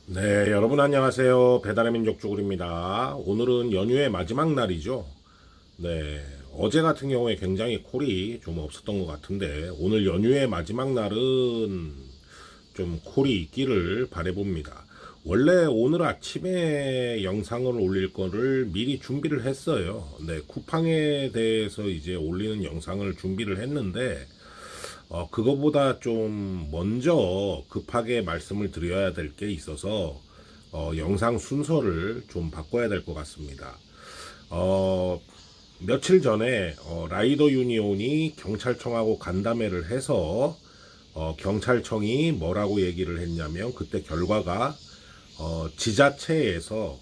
네, 여러분 안녕하세요. 배달의 민족 쭈구리입니다. 오늘은 연휴의 마지막 날이죠. 네, 어제 같은 경우에 굉장히 콜이 좀 없었던 것 같은데 오늘 연휴의 마지막 날은 좀 콜이 있기를 바라봅니다. 원래 오늘 아침에 영상을 올릴 거를 미리 준비를 했어요. 네, 쿠팡에 대해서 이제 올리는 영상을 준비를 했는데 그거보다 좀 먼저 급하게 말씀을 드려야 될 게 있어서 영상 순서를 좀 바꿔야 될 것 같습니다. 어, 며칠 전에 라이더 유니온이 경찰청하고 간담회를 해서 경찰청이 뭐라고 얘기를 했냐면 그때 결과가 지자체에서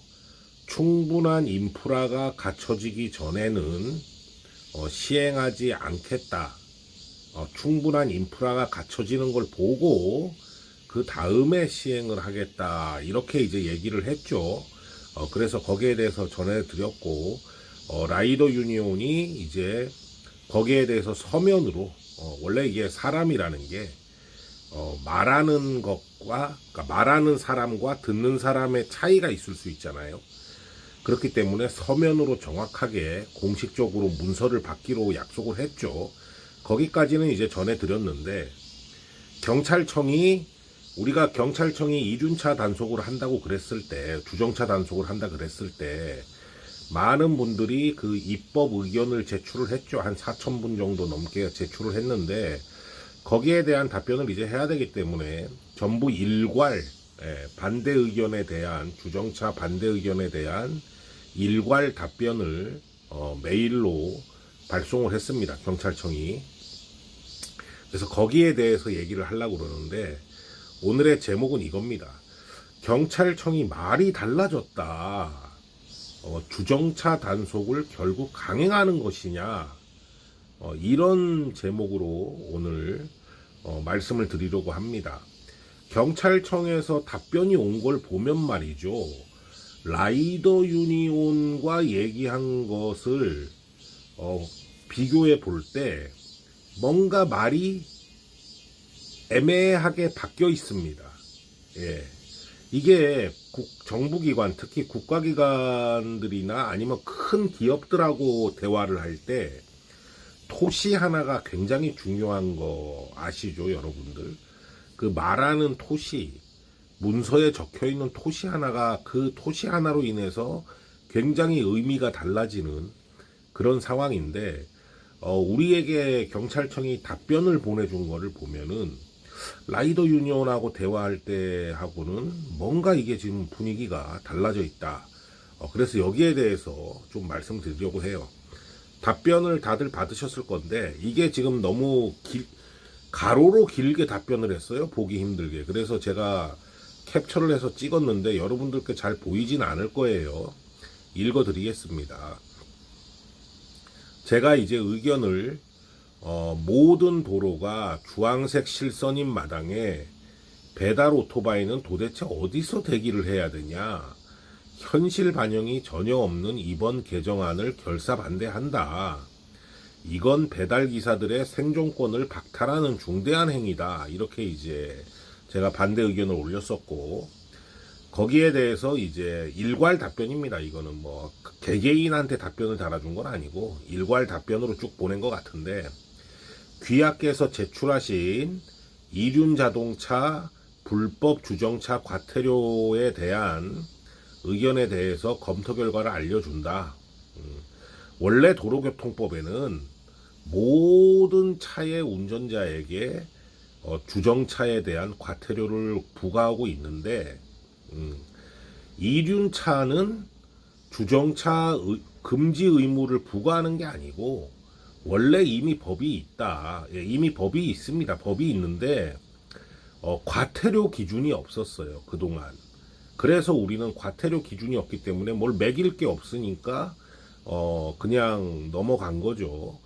충분한 인프라가 갖춰지기 전에는 시행하지 않겠다. 충분한 인프라가 갖춰지는 걸 보고 그 다음에 시행을 하겠다 이렇게 이제 얘기를 했죠. 그래서 거기에 대해서 전해드렸고 라이더 유니온이 이제 거기에 대해서 서면으로 원래 이게 사람이라는 게 말하는 것과 그러니까 말하는 사람과 듣는 사람의 차이가 있을 수 있잖아요. 그렇기 때문에 서면으로 정확하게 공식적으로 문서를 받기로 약속을 했죠. 거기까지는 이제 전해드렸는데 우리가 경찰청이 이륜차 단속을 한다고 그랬을 때 주정차 단속을 한다 그랬을 때 많은 분들이 그 입법 의견을 제출을 했죠. 한 4,000분 정도 넘게 제출을 했는데 거기에 대한 답변을 이제 해야 되기 때문에 전부 일괄 반대 의견에 대한 주정차 반대 의견에 대한 일괄 답변을 메일로 발송을 했습니다. 경찰청이. 그래서 거기에 대해서 얘기를 하려고 그러는데 오늘의 제목은 이겁니다. 경찰청이 말이 달라졌다. 주정차 단속을 결국 강행하는 것이냐. 이런 제목으로 오늘 말씀을 드리려고 합니다. 경찰청에서 답변이 온 걸 보면 말이죠. 라이더 유니온과 얘기한 것을 비교해 볼 때 뭔가 말이 애매하게 바뀌어 있습니다. 예. 이게 정부기관, 특히 국가기관들이나 아니면 큰 기업들하고 대화를 할 때 토시 하나가 굉장히 중요한 거 아시죠, 여러분들? 그 말하는 토시, 문서에 적혀 있는 토시 하나가 그 토시 하나로 인해서 굉장히 의미가 달라지는 그런 상황인데, 우리에게 경찰청이 답변을 보내준 거를 보면은 라이더 유니온하고 대화할 때하고는 뭔가 이게 지금 분위기가 달라져 있다. 그래서 여기에 대해서 좀 말씀드리려고 해요. 답변을 다들 받으셨을 건데 이게 지금 너무 가로로 길게 답변을 했어요. 보기 힘들게. 그래서 제가 캡처를 해서 찍었는데 여러분들께 잘 보이진 않을 거예요. 읽어드리겠습니다. 제가 이제 의견을 모든 도로가 주황색 실선인 마당에 배달 오토바이는 도대체 어디서 대기를 해야 되냐. 현실 반영이 전혀 없는 이번 개정안을 결사 반대한다. 이건 배달 기사들의 생존권을 박탈하는 중대한 행위다. 이렇게 이제 제가 반대 의견을 올렸었고 거기에 대해서 이제 일괄 답변입니다. 이거는 뭐 개개인한테 답변을 달아준 건 아니고 일괄 답변으로 쭉 보낸 것 같은데 귀하께서 제출하신 이륜자동차 불법 주정차 과태료에 대한 의견에 대해서 검토 결과를 알려준다. 원래 도로교통법에는 모든 차의 운전자에게 주정차에 대한 과태료를 부과하고 있는데 이륜차는 주정차 금지 의무를 부과하는 게 아니고 원래 이미 법이 있다. 예, 이미 법이 있습니다. 법이 있는데 과태료 기준이 없었어요. 그동안. 그래서 우리는 과태료 기준이 없기 때문에 뭘 매길 게 없으니까 그냥 넘어간 거죠.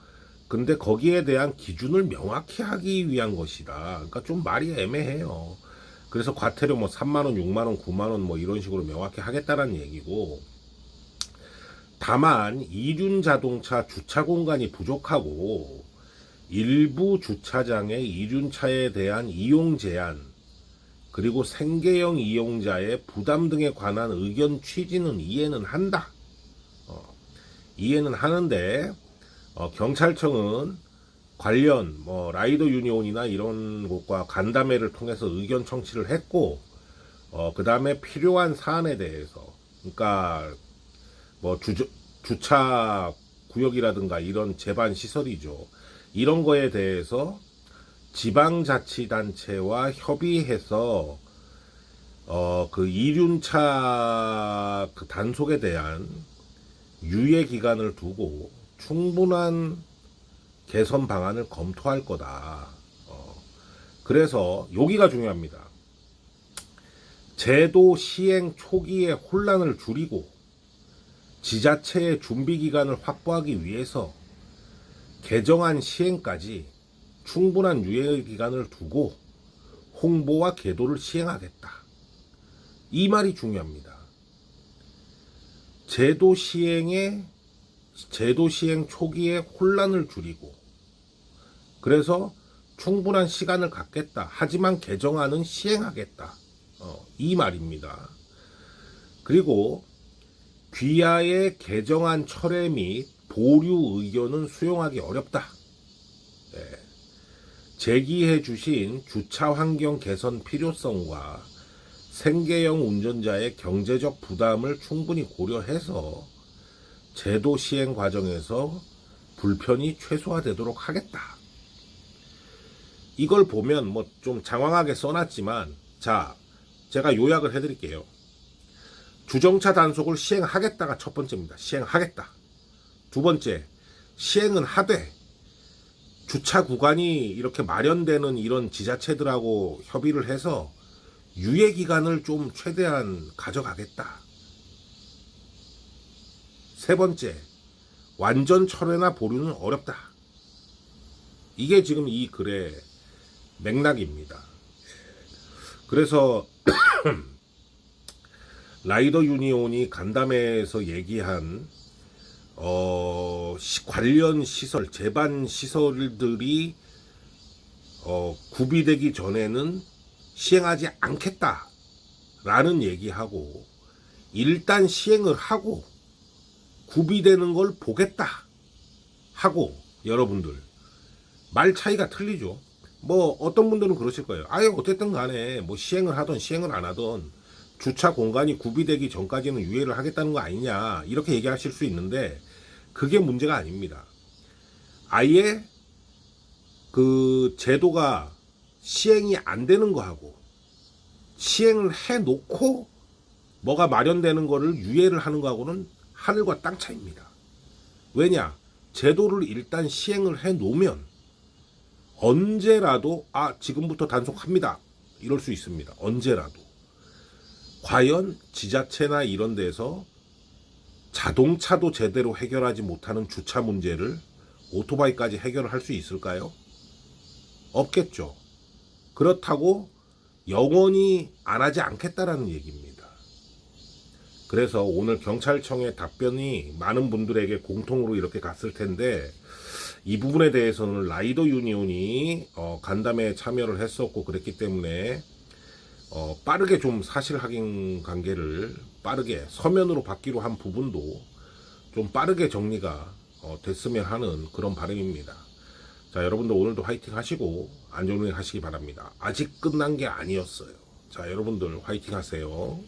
근데 거기에 대한 기준을 명확히 하기 위한 것이다. 그러니까 좀 말이 애매해요. 그래서 과태료 뭐 3만원, 6만원, 9만원 뭐 이런 식으로 명확히 하겠다라는 얘기고 다만 이륜 자동차 주차 공간이 부족하고 일부 주차장의 이륜차에 대한 이용 제한 그리고 생계형 이용자의 부담 등에 관한 의견 취지는 이해는 한다. 이해는 하는데 경찰청은 관련 라이더 유니온이나 이런 곳과 간담회를 통해서 의견 청취를 했고 그 다음에 필요한 사안에 대해서 그러니까 주차 구역이라든가 이런 제반 시설이죠. 이런 거에 대해서 지방자치단체와 협의해서 그 이륜차 그 단속에 대한 유예 기간을 두고 충분한 개선 방안을 검토할 거다. 그래서 여기가 중요합니다. 제도 시행 초기의 혼란을 줄이고 지자체의 준비 기간을 확보하기 위해서 개정안 시행까지 충분한 유예 기간을 두고 홍보와 계도를 시행하겠다. 이 말이 중요합니다. 제도 시행 초기에 혼란을 줄이고 그래서 충분한 시간을 갖겠다. 하지만 개정안은 시행하겠다. 이 말입니다. 그리고 귀하의 개정안 철회 및 보류 의견은 수용하기 어렵다. 제기해 주신 주차 환경 개선 필요성과 생계형 운전자의 경제적 부담을 충분히 고려해서 제도 시행 과정에서 불편이 최소화되도록 하겠다. 이걸 보면 좀 장황하게 써놨지만 자, 제가 요약을 해드릴게요. 주정차 단속을 시행하겠다가 첫 번째입니다. 시행하겠다. 두 번째, 시행은 하되 주차 구간이 이렇게 마련되는 이런 지자체들하고 협의를 해서 유예 기간을 좀 최대한 가져가겠다. 세 번째, 완전 철회나 보류는 어렵다. 이게 지금 이 글의 맥락입니다. 그래서 라이더 유니온이 간담회에서 얘기한 관련 시설, 제반 시설들이 구비되기 전에는 시행하지 않겠다라는 얘기하고 일단 시행을 하고 구비되는 걸 보겠다 하고 여러분들 말 차이가 틀리죠. 어떤 분들은 그러실 거예요. 아예 어쨌든 간에 시행을 하던 시행을 안 하던 주차 공간이 구비되기 전까지는 유예를 하겠다는 거 아니냐 이렇게 얘기하실 수 있는데 그게 문제가 아닙니다. 아예 그 제도가 시행이 안 되는 거하고 시행을 해놓고 뭐가 마련되는 거를 유예를 하는 거하고는 하늘과 땅 차이입니다. 왜냐? 제도를 일단 시행을 해놓으면 언제라도 지금부터 단속합니다. 이럴 수 있습니다. 언제라도. 과연 지자체나 이런 데서 자동차도 제대로 해결하지 못하는 주차 문제를 오토바이까지 해결을 할 수 있을까요? 없겠죠. 그렇다고 영원히 안 하지 않겠다라는 얘기입니다. 그래서 오늘 경찰청의 답변이 많은 분들에게 공통으로 이렇게 갔을 텐데 이 부분에 대해서는 라이더 유니온이 간담회에 참여를 했었고 그랬기 때문에 빠르게 좀 사실 확인 관계를 빠르게 서면으로 받기로 한 부분도 좀 빠르게 정리가 됐으면 하는 그런 바람입니다. 자, 여러분들 오늘도 화이팅 하시고 안전운행 하시기 바랍니다. 아직 끝난 게 아니었어요. 자, 여러분들 화이팅 하세요.